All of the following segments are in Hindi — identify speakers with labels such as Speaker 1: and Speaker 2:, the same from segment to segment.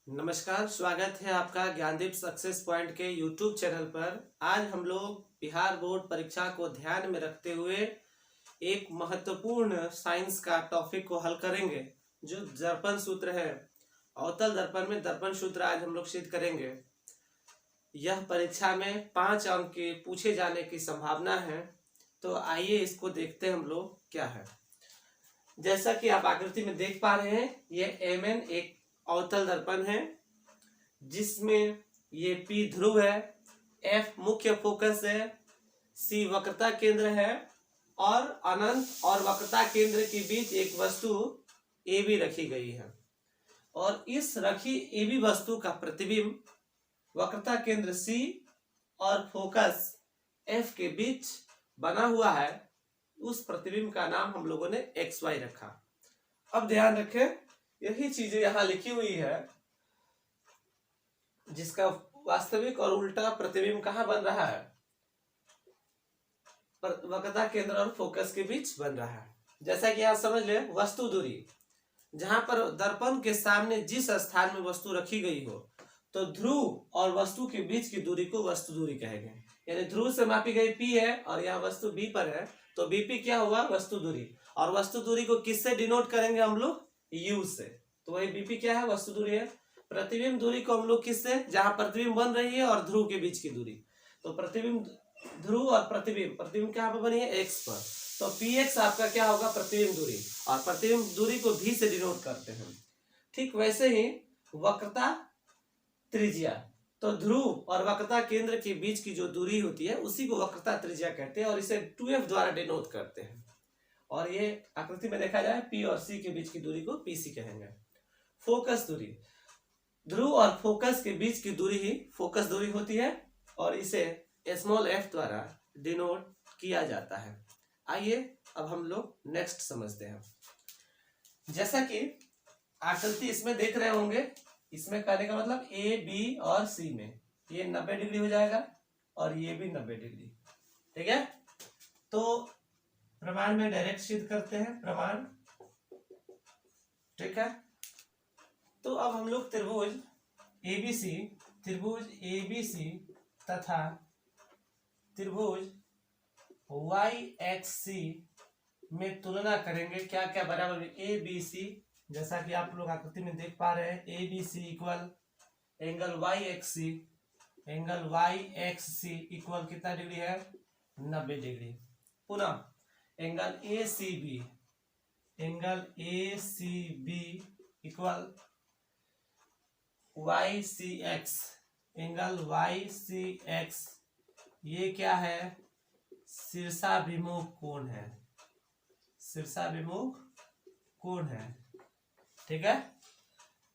Speaker 1: नमस्कार, स्वागत है आपका ज्ञानदीप सक्सेस पॉइंट के यूट्यूब चैनल पर। आज हम लोग बिहार बोर्ड परीक्षा को ध्यान में रखते हुए एक महत्वपूर्ण साइंस का टॉपिक को हल करेंगे, जो दर्पण सूत्र है। अवतल दर्पण में दर्पण सूत्र आज हम लोग सिद्ध करेंगे। यह परीक्षा में 5 अंक के पूछे जाने की संभावना है, तो आइए इसको देखते हैं हम लोग क्या है। जैसा कि आप आकृति में देख पा रहे हैं, ये MN एक अवतल दर्पण है, जिसमें ये P ध्रुव है, F मुख्य फोकस है, C वक्रता केंद्र है और अनंत और वक्रता केंद्र के बीच एक वस्तु AB रखी गई है। और इस रखी AB वस्तु का प्रतिबिंब वक्रता केंद्र C और फोकस F के बीच बना हुआ है। उस प्रतिबिंब का नाम हम लोगों ने XY रखा। अब ध्यान रखें, यही चीजें यहाँ लिखी हुई है, जिसका वास्तविक और उल्टा प्रतिबिंब कहाँ बन रहा है? वक्रता केंद्र और फोकस के बीच बन रहा है। जैसा कि आप समझ ले, वस्तु दूरी, जहां पर दर्पण के सामने जिस स्थान में वस्तु रखी गई हो, तो ध्रुव और वस्तु के बीच की दूरी को वस्तु दूरी कहेंगे। यानी ध्रुव से मापी गई P है और यहाँ वस्तु B पर है, तो BP क्या हुआ? वस्तु दूरी। और वस्तु दूरी को किससे डिनोट करेंगे हम लोग? U से। तो वही BP क्या है? वस्तु दूरी है। प्रतिबिंब दूरी को हम लोग किससे? जहां प्रतिबिंब बन रही है और ध्रुव के बीच की दूरी। तो प्रतिबिंब, ध्रुव और प्रतिबिंब कहाँ पर बनी है? X पर। तो PX आपका क्या होगा? प्रतिबिंब दूरी। और प्रतिबिंब दूरी को V से डिनोट करते हैं। ठीक वैसे ही वक्रता त्रिज्या, तो ध्रुव और वक्रता केंद्र के बीच की जो दूरी होती है उसी को वक्रता त्रिज्या कहते हैं और इसे 2F द्वारा डिनोट करते हैं। और ये आकृति में देखा जाए, P और C के बीच की दूरी को PC कहेंगे। फोकस दूरी, ध्रुव और फोकस के बीच की दूरी ही फोकस दूरी होती है और इसे f द्वारा डिनोट किया जाता है। आइए अब हम लोग नेक्स्ट समझते हैं। जैसा कि आकृति इसमें देख रहे होंगे, इसमें कहने का मतलब A, B और C में ये 90 डिग्री हो जाएगा और ये भी 90 डिग्री। ठीक है, तो प्रमाण में डायरेक्ट सिद्ध करते हैं प्रमाण। ठीक है, तो अब हम लोग त्रिभुज ABC तथा त्रिभुज YXC में तुलना करेंगे। क्या क्या बराबर है? ABC, जैसा कि आप लोग आकृति में देख पा रहे हैं, ABC equal angle YXC equal कितना डिग्री है? 90 डिग्री। पुनः angle ACB equal YCX, angle YCX ये क्या है? शीर्षाभिमुख कोण है, शीर्षाभिमुख कोण है। ठीक है,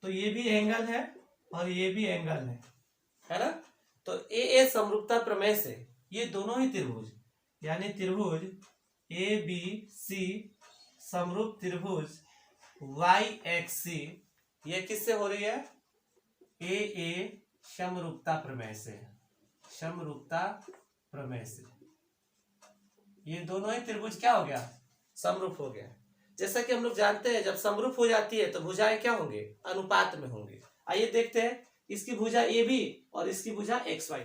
Speaker 1: तो ये भी एंगल है और ये भी एंगल है ना? तो AA समरूपता प्रमेय से ये दोनों ही त्रिभुज, यानी त्रिभुज ABC समरूप त्रिभुज YXC, ये किससे हो रही है? AA समरूपता प्रमेय से, समरूपता प्रमेय से ये दोनों ही त्रिभुज क्या हो गया? समरूप हो गया। जैसा कि हम लोग जानते हैं, जब समरूप हो जाती है तो भुजाएं क्या होंगे? अनुपात में होंगे। आइए देखते हैं, इसकी भुजा AB और इसकी भुजा XY।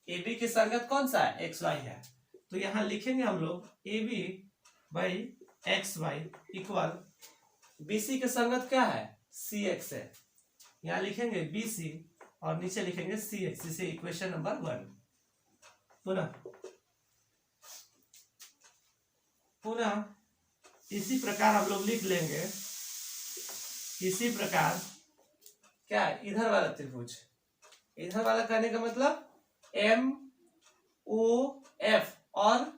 Speaker 1: AB की संगत कौन सा है? XY है। तो यहां लिखेंगे हम लोग AB by XY equal BC के संगत क्या है? CX है। यहां लिखेंगे BC और नीचे लिखेंगे CX, इसे इक्वेशन नंबर 1। पुनः इसी प्रकार हम लोग लिख लेंगे, इसी प्रकार क्या है? इधर वाला त्रिभुज, इधर वाला कहने का मतलब MOF और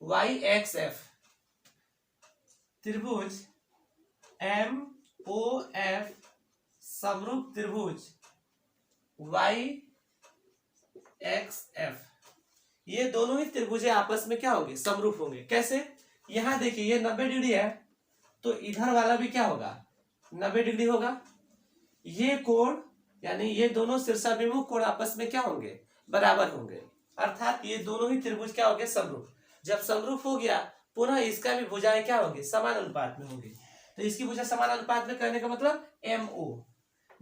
Speaker 1: YXF, त्रिभुज MOF समरूप त्रिभुज YXF, ये दोनों ही त्रिभुजें आपस में क्या होंगे? समरूप होंगे। कैसे? यहां देखिए, ये 90 डिग्री है, तो इधर वाला भी क्या होगा? 90 डिग्री होगा। ये कोण, यानी ये दोनों शीर्षाभिमुख कोण आपस में क्या होंगे? बराबर होंगे। अर्थात ये दोनों ही त्रिभुज क्या हो गए? समरूप। जब समरूप हो गया, पुनः इसका भी भुजाएं क्या होंगी? समान अनुपात में होंगी। तो इसकी भुजा समान अनुपात में कहने का मतलब MO,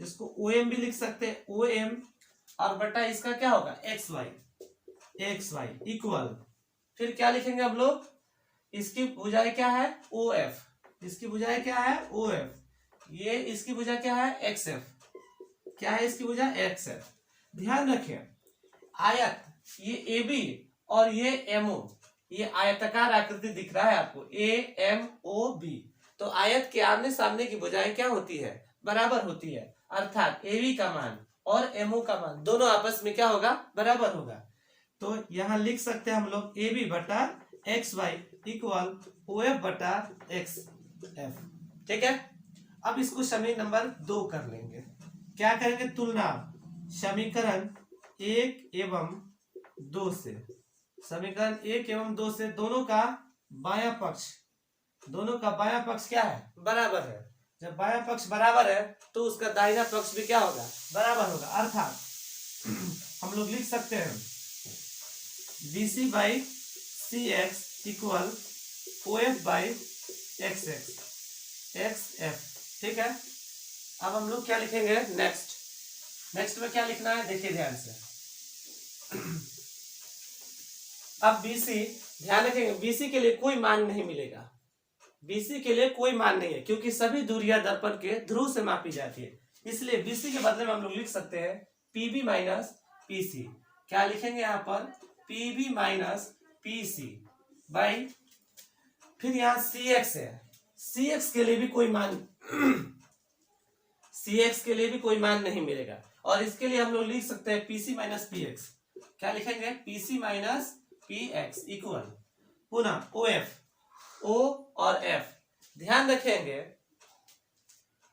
Speaker 1: इसको OM भी लिख सकते हैं, OM और बटा इसका क्या होगा एक्स वाई इक्वल, फिर क्या लिखेंगे हम लोग, इसकी भुजाएं क्या है OF, इसकी भुजाएं क्या है OF, ये इसकी भुजा क्या है XF, क्या है इसकी भुजा XF। ध्यान रखें आयत ये AB और ये MO, ये आयताकार आकृति दिख रहा है आपको AMOB, तो आयत के आमने सामने की भुजाएं क्या होती है बराबर होती है, अर्थात AB का मान और MO का मान दोनों आपस में क्या होगा बराबर होगा। तो यहां लिख सकते हैं हम लोग AB बटा XY इक्वल OF बटा XF, ठीक है। अब इसको समीकरण नंबर 2 कर लेंगे, क्या करेंगे तुलना समीकरण 1 एवं 2 से, समीकरण 1 एवं 2 से दोनों का बायां पक्ष क्या है बराबर है, जब बायां पक्ष बराबर है तो उसका दाहिना पक्ष भी क्या होगा बराबर होगा, अर्थात हम लोग लिख सकते हैं BC by CX equal OF by XF, ठीक है। अब हम लोग क्या लिखेंगे नेक्स्ट में क्या लिखना है देखिए ध्यान से। अब BC ध्यान रखेंगे, BC के लिए कोई मान नहीं मिलेगा, BC के लिए कोई मान नहीं है क्योंकि सभी दूरियां दर्पण के ध्रुव से मापी जाती है, इसलिए BC के बदले में हम लोग लिख सकते हैं PB माइनस PC, क्या लिखेंगे यहाँ पर PB माइनस PC बाई, फिर यहाँ CX है, CX के लिए भी कोई मान CX के लिए भी कोई मान नहीं मिलेगा, और इसके लिए हम लोग लिख सकते हैं PC माइनस PX, क्या लिखेंगे PC माइनस PX इक्वल पुनः OF O और F, ध्यान रखेंगे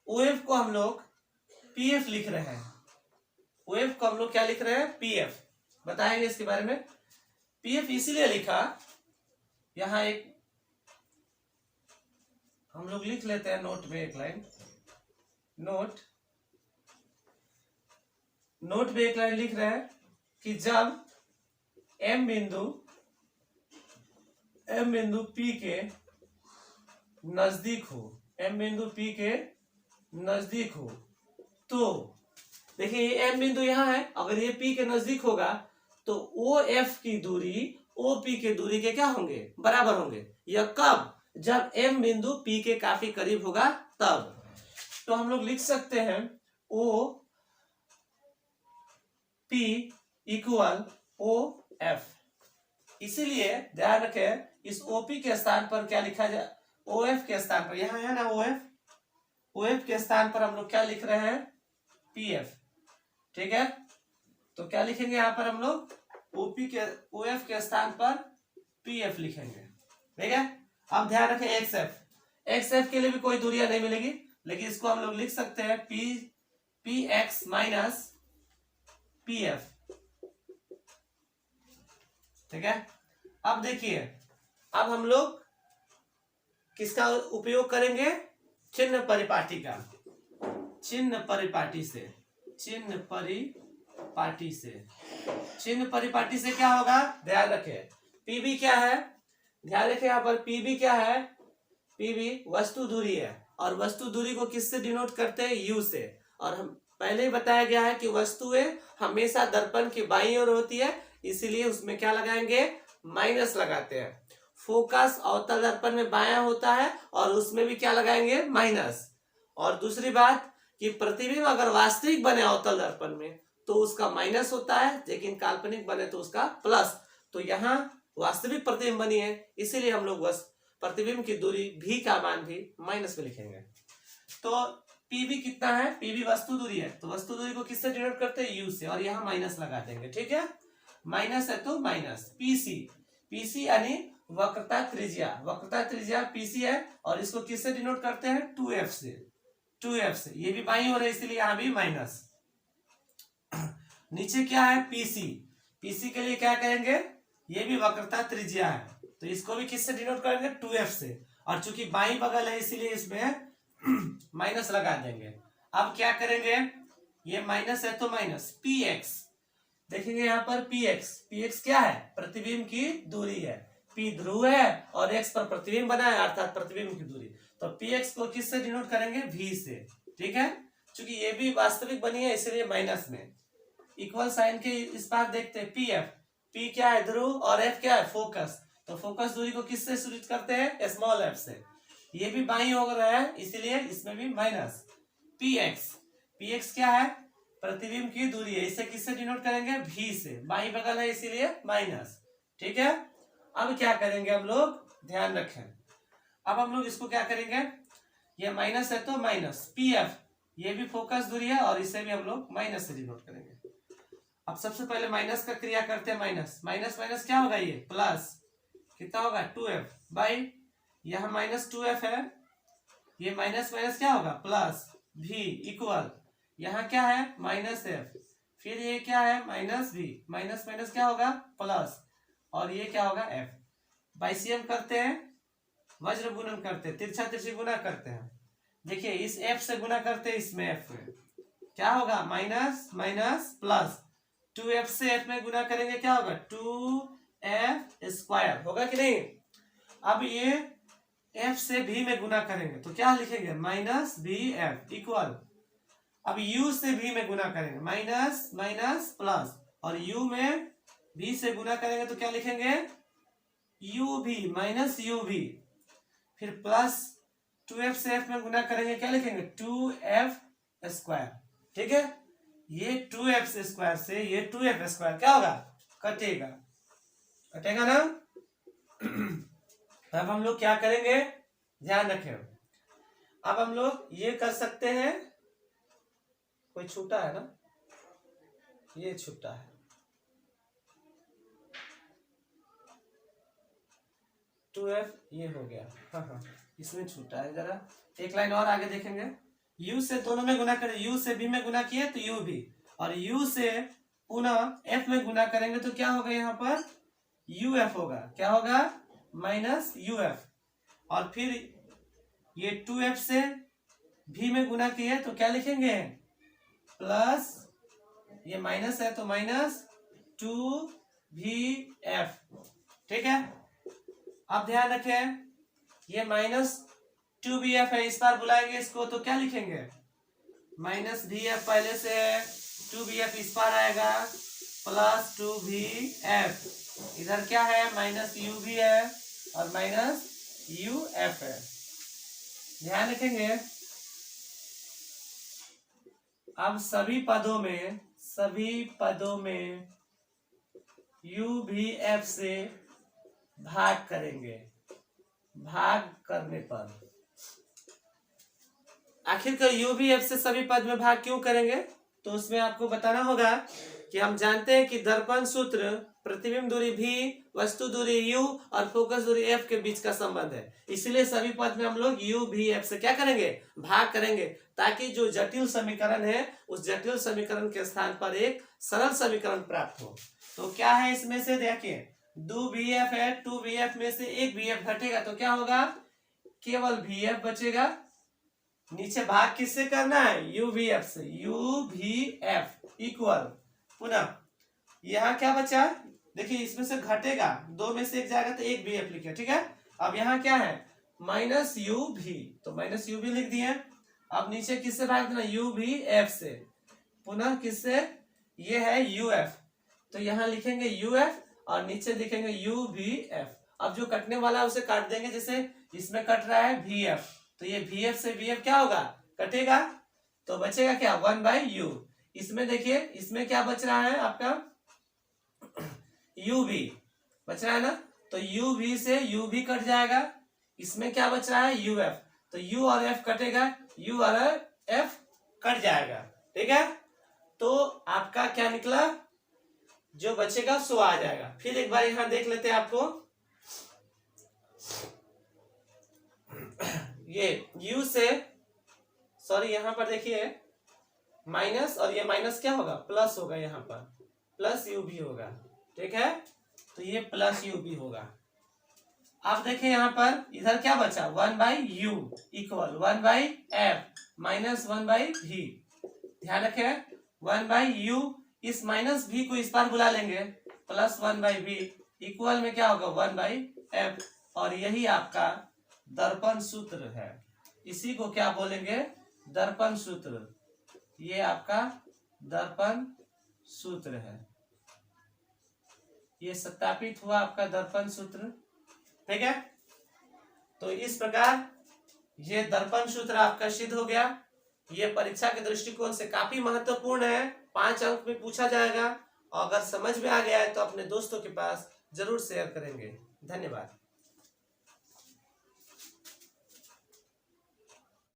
Speaker 1: OF को हम लोग PF लिख रहे हैं, OF को हम लोग क्या लिख रहे हैं PF, बताएंगे इसके बारे में। PF इसीलिए लिखा, यहां एक हम लोग लिख लेते हैं नोट में एक लाइन, नोट में एक लाइन लिख रहे हैं कि जब M बिंदु P के नजदीक हो, M बिंदु P के नजदीक हो, तो देखिए ये M बिंदु यहां है, अगर ये P के नजदीक होगा तो OF की दूरी OP के दूरी के क्या होंगे बराबर होंगे, यह कब, जब M बिंदु P के काफी करीब होगा तब। तो हम लोग लिख सकते हैं OP इक्वल OF, इसीलिए ध्यान रखें इस OP के स्थान पर क्या लिखा जाए, OF के स्थान पर, यहां है ना OF के स्थान पर हम लोग क्या लिख रहे हैं PF, ठीक है। तो क्या लिखेंगे यहाँ पर हम लोग OF के स्थान पर PF लिखेंगे, ठीक है। अब ध्यान रखें XF के लिए भी कोई दूरियां नहीं मिलेगी, लेकिन इसको हम लोग लिख सकते हैं PX माइनस PF, ठीक है। अब देखिए, अब हम लोग किसका उपयोग करेंगे, चिन्ह परिपाटी का, चिन्ह परिपाटी से क्या होगा, ध्यान रखें PB क्या है, ध्यान रखें यहाँ पर PB क्या है, PB वस्तु दूरी है, और वस्तु दूरी को किससे डिनोट करते हैं U से, और हम पहले ही बताया गया है कि वस्तुएं हमेशा दर्पण की बाईं ओर होती है, इसीलिए उसमें क्या लगाएंगे माइनस लगाते हैं। फोकस अवतल दर्पण में बायां होता है और उसमें भी क्या लगाएंगे माइनस। और दूसरी बात कि प्रतिबिंब अगर वास्तविक बने अवतल दर्पण में तो उसका माइनस होता है, लेकिन काल्पनिक बने तो उसका प्लस। तो यहाँ वास्तविक प्रतिबिंब बनी है, इसीलिए हम लोग बस प्रतिबिंब की दूरी भी का मान भी माइनस में लिखेंगे। तो PB कितना है, PB वस्तु दूरी है, तो वस्तु दूरी को किससे डिनोट करते हैं U से, और यहाँ माइनस लगा देंगे, ठीक है। माइनस है तो माइनस PC यानी वक्रता त्रिज्या PC है, और इसको किससे डिनोट करते हैं 2F से, ये भी बाईं ओर है इसीलिए यहाँ भी माइनस। नीचे क्या है PC के लिए क्या करेंगे, ये भी वक्रता त्रिज्या है, तो इसको भी किससे डिनोट करेंगे 2F से, और चूंकि बाईं बगल है इसीलिए इसमें माइनस लगा देंगे। अब क्या करेंगे, ये माइनस है तो माइनस PX, देखेंगे यहाँ पर PX क्या है, प्रतिबिंब की दूरी है, P ध्रुव है और X पर प्रतिबिंब बना है, अर्थात प्रतिबिंब की दूरी। तो PX को किससे डिनोट करेंगे V से, ठीक है। चूंकि ये भी वास्तविक बनी है इसलिए माइनस में। इक्वल साइन के इस पार देखते हैं पी एफ। पी क्या है? ध्रुव, और एफ क्या है? फोकस। तो फोकस दूरी को किससे सूचित करते हैं? स्मॉल एफ से। ये भी बाईं ओर है इसीलिए इसमें भी माइनस। पी एक्स क्या है? प्रतिबिंब की दूरी है। इसे किससे डिनोट करेंगे? भी से। बाईं बगल है इसीलिए माइनस। ठीक है। अब क्या करेंगे हम लोग? ध्यान रखें, अब हम लोग इसको क्या करेंगे? ये माइनस है तो माइनस पी एफ, ये भी फोकस दूरी है और इसे भी हम लोग माइनस से डिनोट करेंगे। अब सबसे पहले माइनस का क्रिया करते हैं। माइनस माइनस माइनस क्या होगा? ये प्लस कितना होगा? 2f बाई, यह माइनस 2f है, ये माइनस माइनस क्या होगा? प्लस v इक्वल, यहाँ क्या है? माइनस एफ, फिर ये क्या है? माइनस v, माइनस माइनस क्या होगा? प्लस, और ये क्या होगा? f। बाइसियम करते हैं, वज्र गुणन करते हैं, तिरछा तिरछी गुना करते हैं। देखिए इस f से गुना करते हैं इसमें f में, क्या होगा? माइनस माइनस प्लस, 2f से f में गुना करेंगे क्या होगा? 2f स्क्वायर होगा कि नहीं? अब ये f से v में गुना करेंगे तो क्या लिखेंगे? माइनस vf इक्वल, अब u से v में गुना करेंगे माइनस माइनस प्लस, और u में v से गुना करेंगे तो क्या लिखेंगे? uv माइनस uv, फिर प्लस 2f से f में गुना करेंगे क्या लिखेंगे? 2f square. ठीक है, ये 2f स्क्वायर से ये 2f स्क्वायर क्या होगा? कटेगा, कटेगा ना। अब हम लोग क्या करेंगे? ध्यान रखें, अब हम लोग ये कर सकते हैं, कोई छूटा है ना? ये छूटा है, 2f ये हो गया। हाँ, इसमें छूटा है, जरा एक लाइन और आगे देखेंगे। u से दोनों में गुना करें, u से v में गुना किए तो u भी, और u से पुनः f में गुना करेंगे तो क्या होगा? यहाँ पर uf होगा, क्या होगा? माइनस uf, और फिर ये 2f से v में गुना किए तो क्या लिखेंगे? प्लस, ये माइनस है तो माइनस 2vf। ठीक है, अब ध्यान रखें, ये माइनस 2vf है, इस बार बुलाएंगे इसको तो क्या लिखेंगे? माइनस vf पहले से है, 2vf इस बार आएगा, प्लस 2vf, इधर क्या है? माइनस uv है और माइनस uf है। ध्यान रखेंगे, अब सभी पदों में uvf से भाग करेंगे। भाग करने पर आखिरकार uvf से सभी पद में भाग क्यों करेंगे? तो उसमें आपको बताना होगा कि हम जानते हैं कि दर्पण सूत्र प्रतिबिंब दूरी v, वस्तु दूरी u और फोकस दूरी f के बीच का संबंध है। इसलिए सभी पद में हम लोग uvf से क्या करेंगे? भाग करेंगे, ताकि जो जटिल समीकरण है उस जटिल समीकरण के स्थान पर एक सरल समीकरण प्राप्त हो। तो क्या है इसमें से? देखिए 2vf है, 2vf में से एक vf घटेगा तो क्या होगा? केवल vf बचेगा। नीचे भाग किससे करना है? uvf से, uvf इक्वल, पुनः यहाँ क्या बचा? देखिए इसमें से घटेगा, दो में से एक जाएगा तो एक vf लिखे। ठीक है, अब यहाँ क्या है? माइनस uv, तो माइनस uv लिख दिए। अब नीचे किससे भाग देना? uvf से, पुनः किससे? ये है uf, तो यहाँ लिखेंगे uf और नीचे लिखेंगे uvf। अब जो कटने वाला है उसे काट देंगे, जैसे इसमें कट रहा है vf, तो ये vf से vf क्या होगा? कटेगा, तो बचेगा क्या? 1/u। इसमें देखिए, इसमें क्या बच रहा है आपका? uv बच रहा है ना, तो uv से uv कट जाएगा। इसमें क्या बच रहा है? uf, तो u और f कटेगा, u और f कट जाएगा। ठीक है, तो आपका क्या निकला? जो बचेगा सो आ जाएगा। फिर एक बार यहां देख लेते हैं आपको, ये u से, सॉरी यहां पर देखिए माइनस, और ये माइनस क्या होगा? प्लस होगा, यहाँ पर प्लस ub होगा। ठीक है, तो ये प्लस ub होगा। आप देखें यहाँ पर इधर क्या बचा? 1/u equal 1/f minus 1/v। ध्यान रखें, 1/u, इस माइनस v को इस बार बुला लेंगे, प्लस 1/v इक्वल में क्या होगा? 1/f, और यही आपका दर्पण सूत्र है। इसी को क्या बोलेंगे? दर्पण सूत्र। ये आपका दर्पण सूत्र है। ये सत्यापित हुआ आपका दर्पण सूत्र। ठीक है, तो इस प्रकार ये दर्पण सूत्र आपका सिद्ध हो गया। ये परीक्षा के दृष्टिकोण से काफी महत्वपूर्ण है, 5 अंक में पूछा जाएगा। और अगर समझ में आ गया है तो अपने दोस्तों के पास जरूर शेयर करेंगे। धन्यवाद।